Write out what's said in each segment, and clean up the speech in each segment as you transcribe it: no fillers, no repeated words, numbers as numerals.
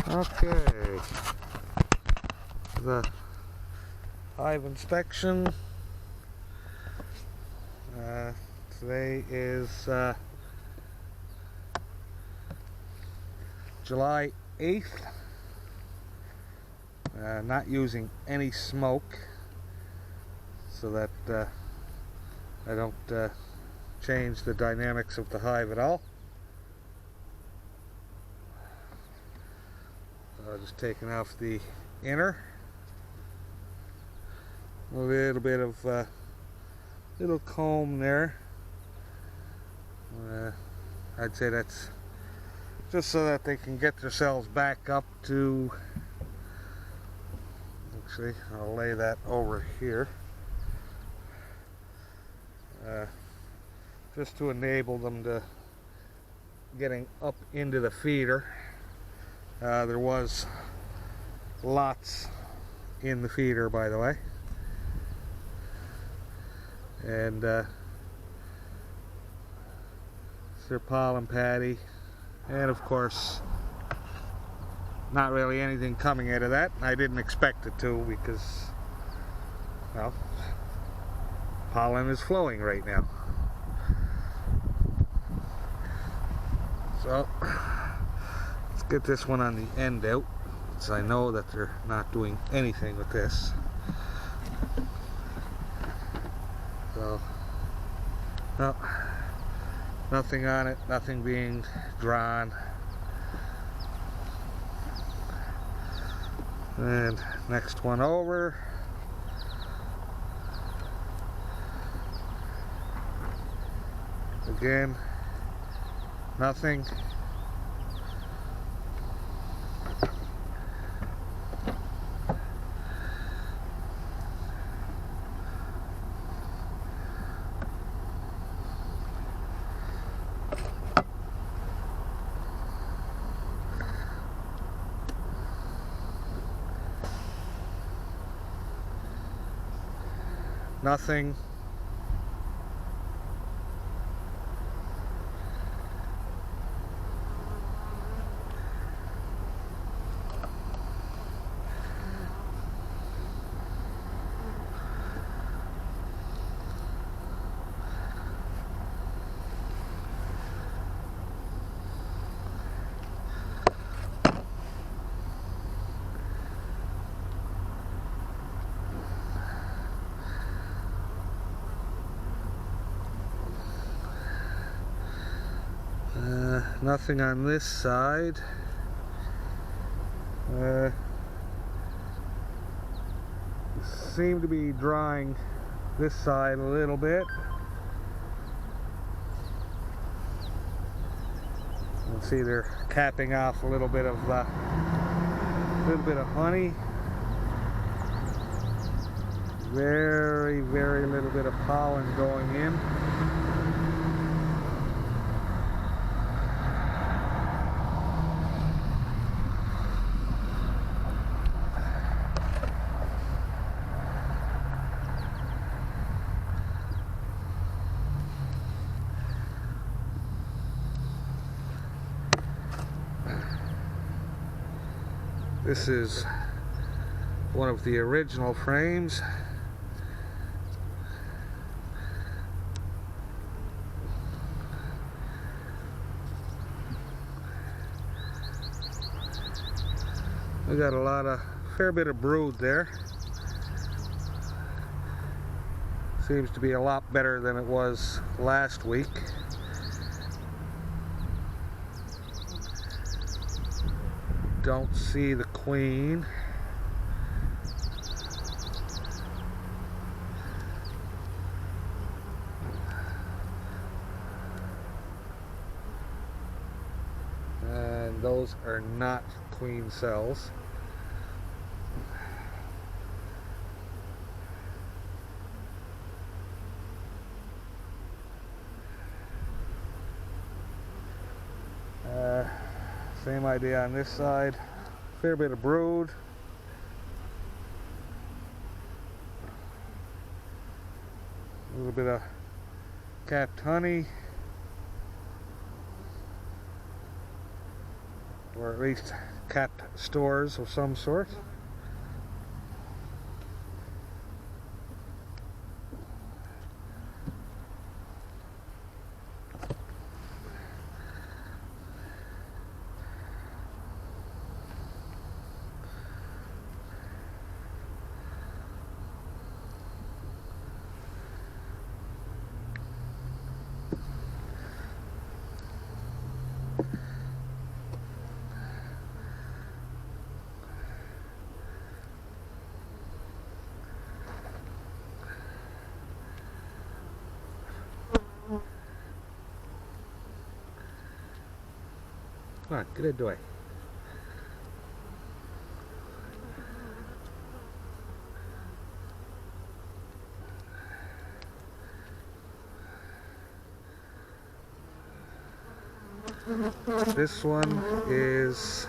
Okay, the hive inspection. Today is July 8th. Not using any smoke so that I don't change the dynamics of the hive at all. Just taking off the inner. A little bit of little comb there. I'd say that's just so that they can get themselves back up to, actually I'll lay that over here, just to enable them to getting up into the feeder. There was lots in the feeder, by the way, and their pollen patty, and of course not really anything coming out of that. I didn't expect it to, because, well, pollen is flowing right now. So let's get this one on the end out, so I know that they're not doing anything with this. So, no, nothing on it, nothing being drawn. And next one over. Again, nothing. Nothing. Nothing on this side. Seem to be drying this side a little bit. You can see they're capping off a little bit of honey. Very, very little bit of pollen going in. This is one of the original frames. We got a fair bit of brood there. Seems to be a lot better than it was last week. Don't see the queen. And those are not queen cells. Same idea on this side. Fair bit of brood. A little bit of capped honey. Or at least cat stores of some sort. Come on, get into it. This one is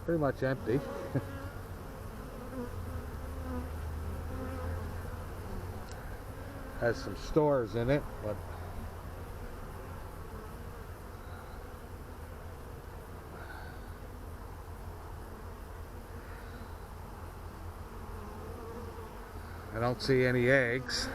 pretty much empty. Has some stores in it, but I don't see any eggs.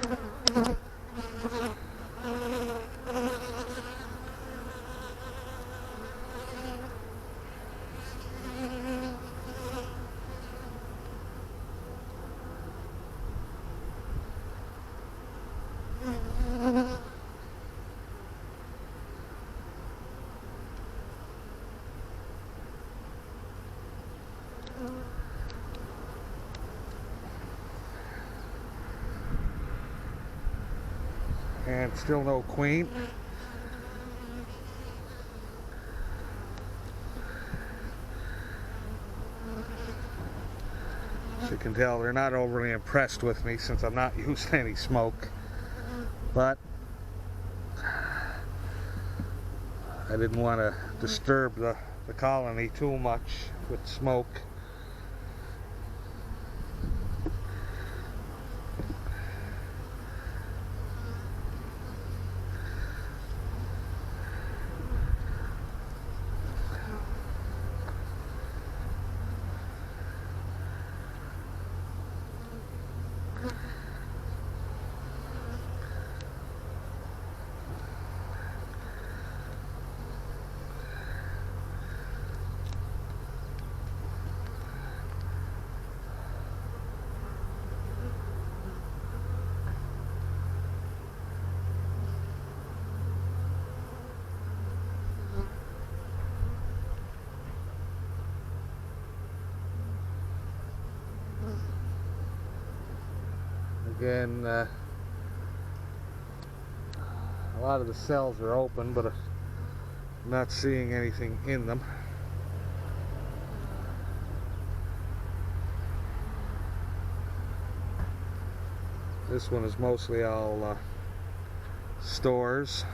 And still no queen. As you can tell, they're not overly impressed with me since I'm not using any smoke. But I didn't want to disturb the colony too much with smoke. Again, a lot of the cells are open, but I'm not seeing anything in them. This one is mostly all stores.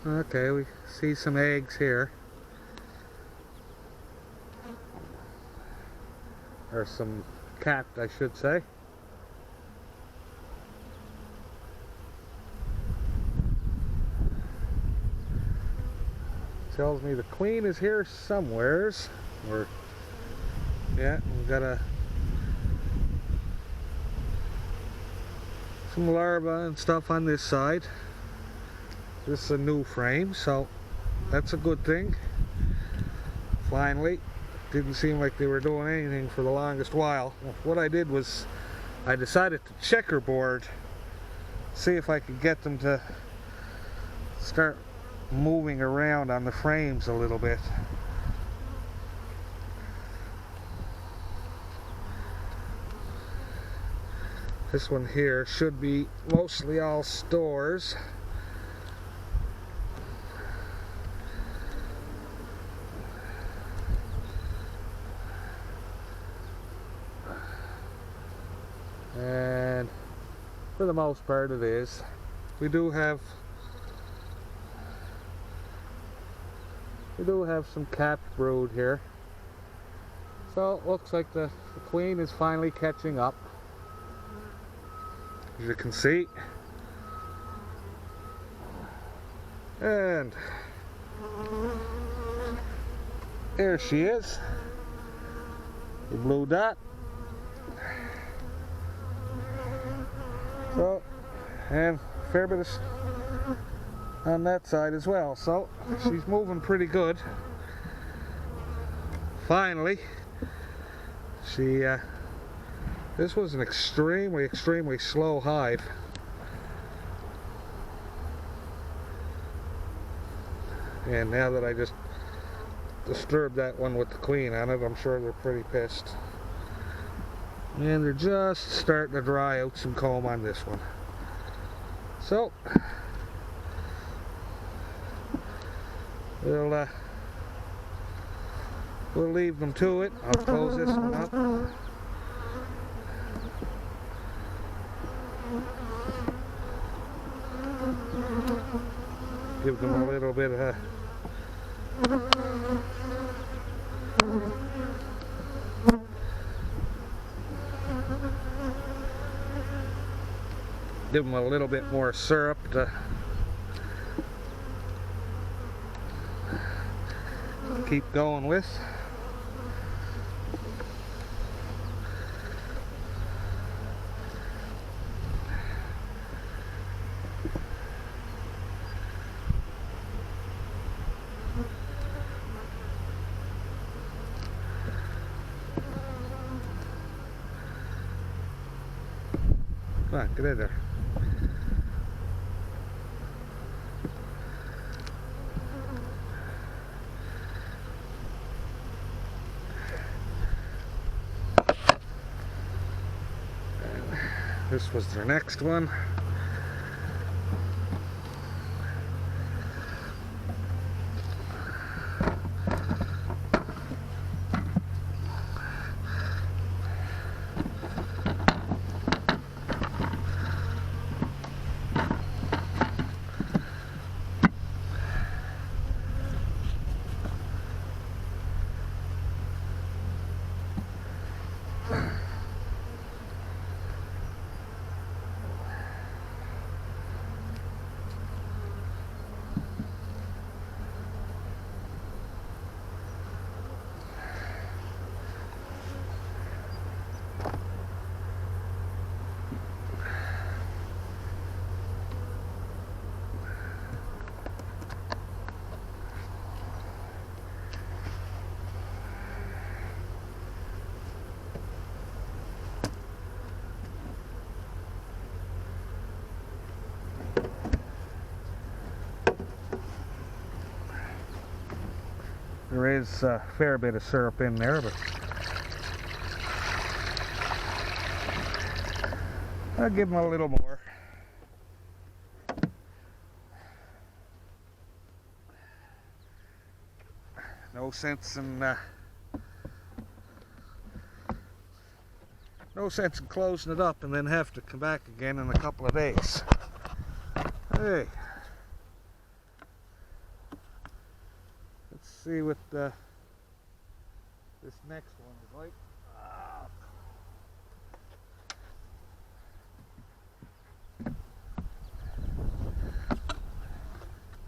Okay, we see some eggs here. Or some cat, I should say. Tells me the queen is here somewheres. Or, yeah, we've got some larvae and stuff on this side. This is a new frame, so that's a good thing. Finally, didn't seem like they were doing anything for the longest while. What I did was I decided to checkerboard, see if I could get them to start moving around on the frames a little bit. This one here should be mostly all stores. And for the most part it is. We do have some capped brood here. So it looks like the queen is finally catching up. As you can see. And there she is. The blue dot. So, and a fair bit of on that side as well. So she's moving pretty good. Finally, she this was an extremely slow hive. And now that I just disturbed that one with the queen on it, I'm sure they're pretty pissed. And they're just starting to dry out some comb on this one. So we'll leave them to it. I'll close this one up. Give them a little bit of a give them a little bit more syrup to keep going with. Come on, get in there. This was their next one. There is a fair bit of syrup in there, but I'll give them a little more. No sense in closing it up and then have to come back again in a couple of days. Hey. Let's see what this next one is like.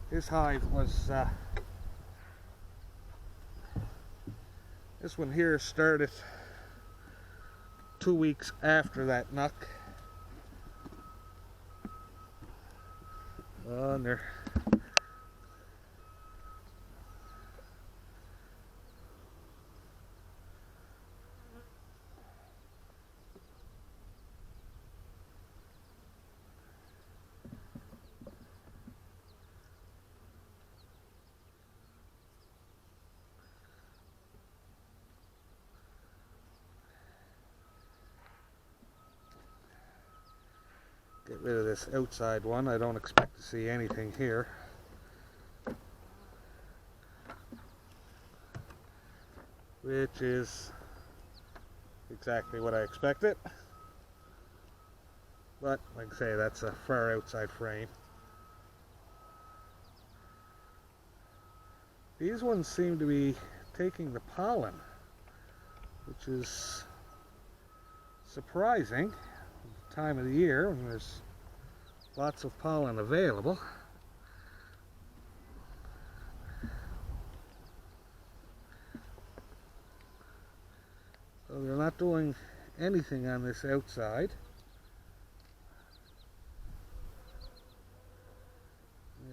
This hive was this one here started 2 weeks after that nuc. And they're Get rid of this outside one. I don't expect to see anything here. Which is exactly what I expected. But, like I say, that's a far outside frame. These ones seem to be taking the pollen, which is surprising at the time of the year when there's lots of pollen available. So they're not doing anything on this outside.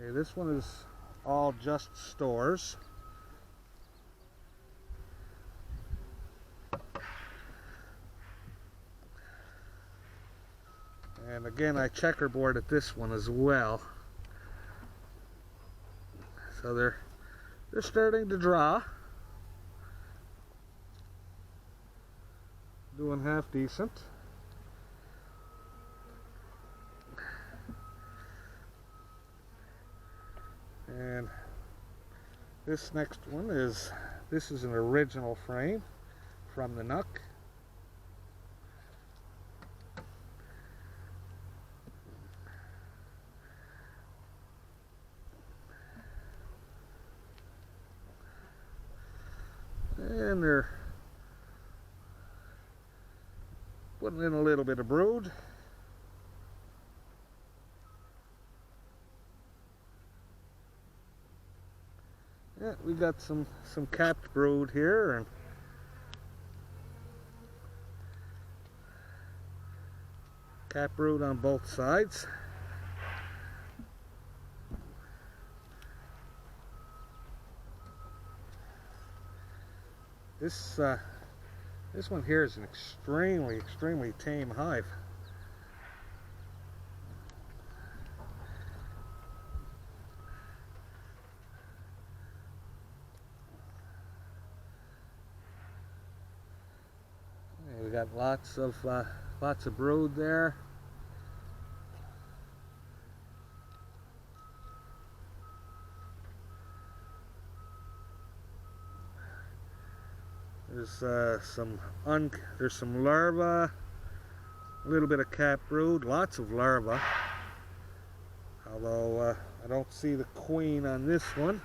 Okay, this one is all just stores. And again, I checkerboarded this one as well. So they're starting to draw. Doing half decent. And this next one is, this is an original frame from the Nuc. And they're putting in a little bit of brood. Yeah, we got some capped brood here, and capped brood on both sides. This one here is an extremely tame hive. Okay, we got lots of brood there. There's some larvae, a little bit of capped brood, lots of larvae. Although I don't see the queen on this one.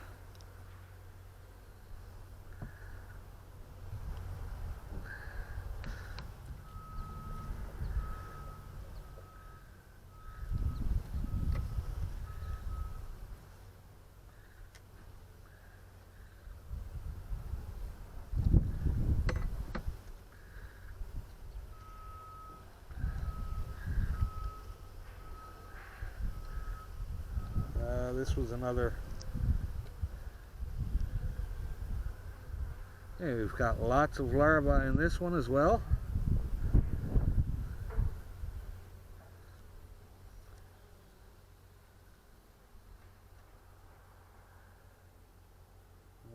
This was another. Hey, we've got lots of larvae in this one as well.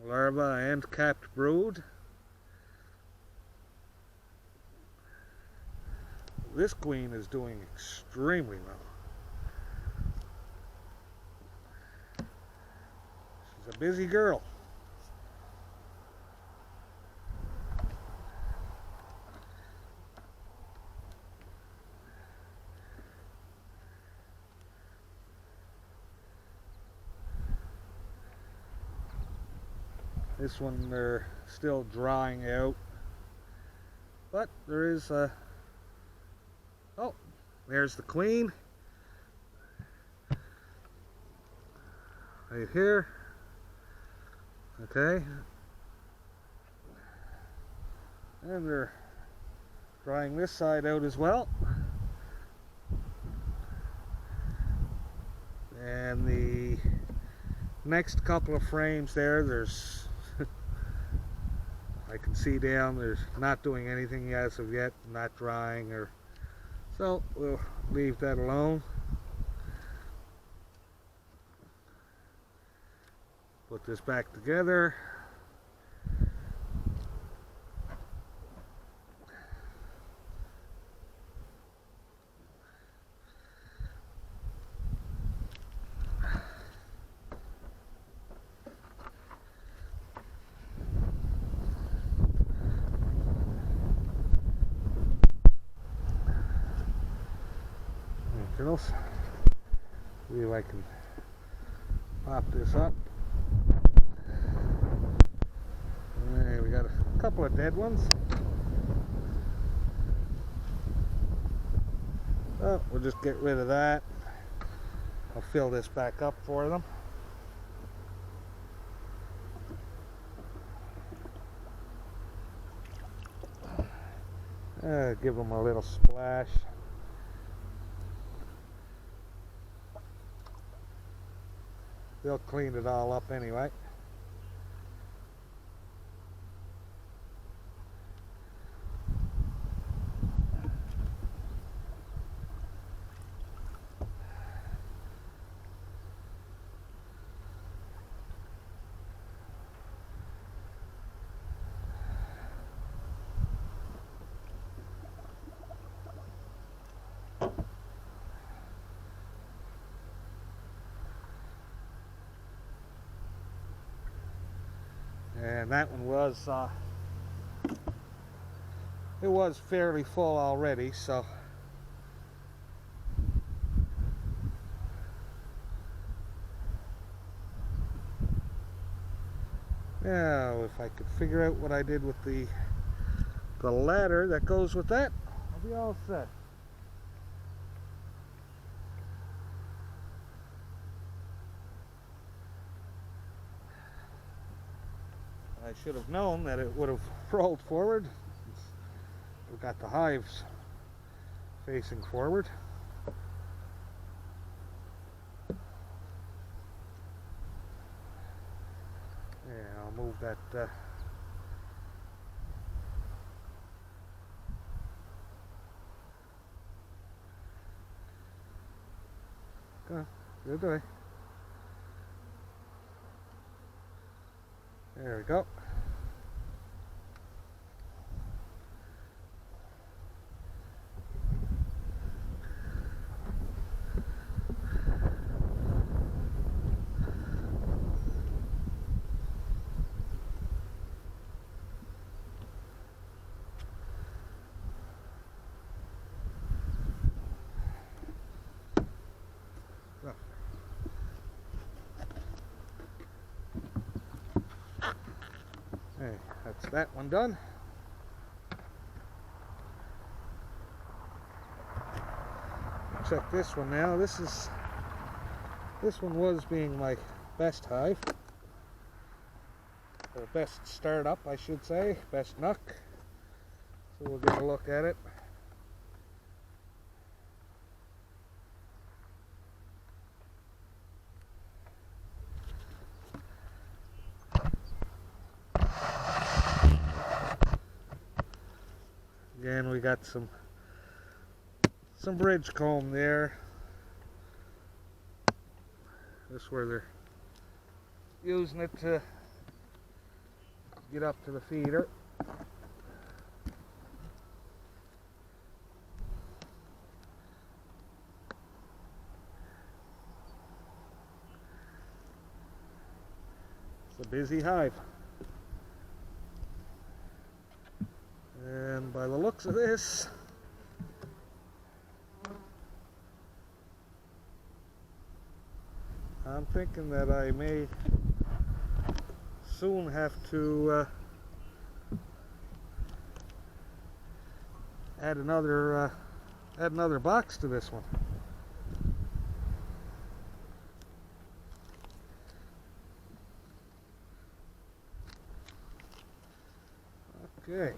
Larvae and capped brood. This queen is doing extremely well. She's a busy girl. This one they're still drying out, but there is a, oh, there's the queen right here. Okay, and they're drying this side out as well. And the next couple of frames there's I can see down, there's not doing anything as of yet, not drying, or so we'll leave that alone. Put this back together. originals. See if I can pop this up. There, we got a couple of dead ones. Oh, we'll just get rid of that. I'll fill this back up for them. Give them a little splash. They'll clean it all up anyway. And that one was, it was fairly full already, so now if I could figure out what I did with the ladder that goes with that, I'll be all set. I should have known that it would have rolled forward. We've got the hives facing forward. Yeah, I'll move that good way. There we go. Hey, that's that one done. Check this one now. This one was being my best hive, or best startup, I should say, best nuc. So we'll get a look at it. Again, we got some bridge comb there. This is where they're using it to get up to the feeder. It's a busy hive. And by the looks of this, I'm thinking that I may soon have to add another box to this one. Okay.